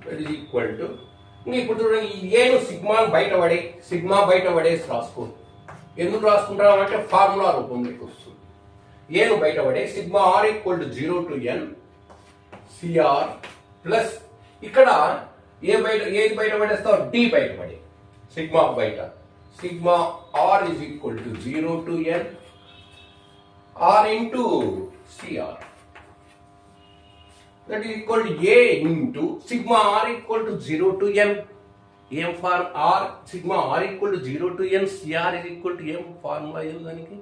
That is equal to ఇప్పుడు చూడండి ఈ ఏను సిగ్మా బయట పడేసి రాసుకో. ఎందుకు రాసుకుంటాం అంటే ఫార్ములా రూపంలోకి వస్తుంది. ఏను బయట పడే sigma R equal to 0 to n C R plus ఇక్కడ ఏది బయట పడేస్తావు డి బయట పడే సిగ్మా బయట sigma R is equal to 0 to n R into C R that is equal to a into sigma r equal to 0 to n. m for r sigma r equal to 0 to n cr is equal to m formula ఏం దానికి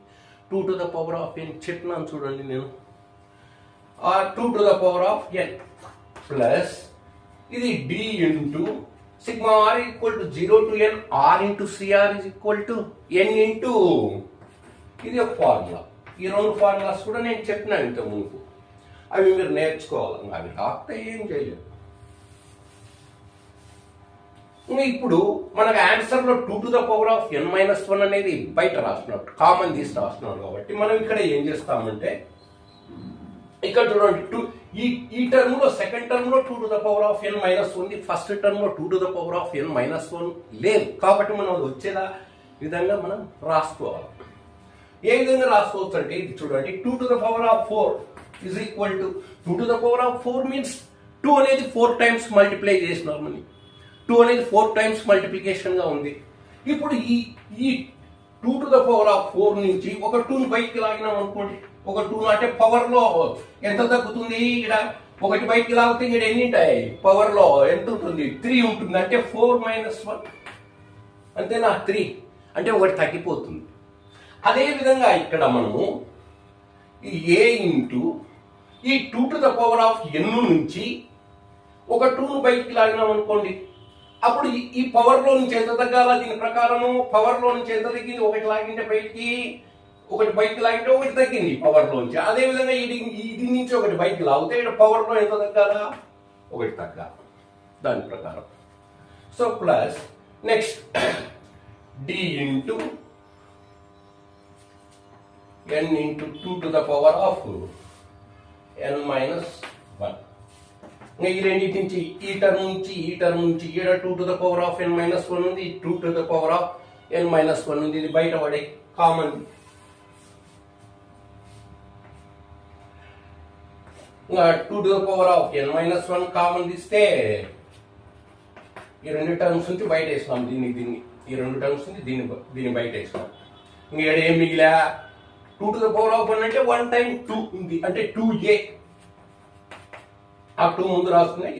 2 to the power of n చెప్పినాను చూడండి నేను. r 2 to the power of n plus ఇది d into sigma r equal to 0 to n r into cr is equal to n into ఇది ఒక formula. ఈ రెండు ఫార్ములాస్ కూడా నేను చెప్పినాను ఇంత ముందు. అవి మీరు నేర్చుకోవాలి. అవి రాస్తే ఏం చేయలేదు. ఇప్పుడు మనకు ఆన్సర్లో 2 to the power of n minus 1 అనేది బయట రాస్తున్నట్టు కామన్ తీసి రాస్తున్నాడు కాబట్టి మనం ఇక్కడ ఏం చేస్తామంటే ఇక్కడ చూడండి ఈ టర్మ్లో సెకండ్ టర్మ్లో 2 to the power of n minus ఉంది. ఫస్ట్ టర్మ్లో 2 to the power of n minus 1 లేదు కాబట్టి మనం వచ్చేదా విధంగా మనం రాసుకోవాలి. ఏ విధంగా రాసుకోవచ్చు అంటే ఇది చూడండి 2 to the power of 4 is equal to 2 to the power of 4 means 2 అనేది 4 times మల్టిప్లై చేసినారు మనం. 2 అనేది 4 times మల్టిప్లికేషన్ గా ఉంది. ఇప్పుడు ఈ 2 to the power of 4 నుంచి ఒక 2ని బయటికి లాగినాం అనుకోండి. ఒక 2 అంటే పవర్ లో ఎంత తగ్గుతుంది? ఇక్కడ ఒకటి బయటికి లాగితే ఇక్కడ ఎన్ని ఉంటాయి? పవర్ లో ఎంత ఉంటుంది? 3 ఉంటుంది. అంటే 4 minus 1 అంతేనా? 3 అంటే ఒకటి తగ్గిపోతుంది. అదే విధంగా ఇక్కడ మనము ఈ a ఇంటూ ఈ 2 to the power of n నుంచి ఒక 2ను బయటికి లాగినాం అనుకోండి. అప్పుడు ఈ పవర్ లో నుంచి ఎంత తగ్గాల? దీని ప్రకారము పవర్ లో నుంచి ఎంత తగ్గింది? ఒకటి లాగింటే బయటికి, ఒకటి బయటికి లాగితే ఒకటి తగ్గింది పవర్ లో నుంచి. అదే విధంగా ఇది నుంచి ఒకటి బయటికి లాగితే ఇక్కడ పవర్ లో ఎంత తగ్గాలా? ఒకటి తగ్గాలి దాని ప్రకారం. So plus next D into n into 2 to the power of n minus 1. ఈ రెండింటి నుంచి ఈ టర్మ్ నుంచి ఇక్కడ 2 to the power of n minus 1 ఉంది. 2 to the power of n minus 1 ఉంది. ఇది బయట పడే common. 2 to the power of n minus 1 common తీస్తే ఈ రెండు టర్మ్స్ నుంచి బయట వేసినాం. దీన్ని ఈ రెండు టర్మ్స్ నుంచి దీన్ని బయట వేసినాం. ఇంకా ఏం మిగిలా? 2 to the power of 1 అంటే 1 times 2 ఉంది. అంటే 2a. ఆ 2 ముందు రాస్తున్నాయి.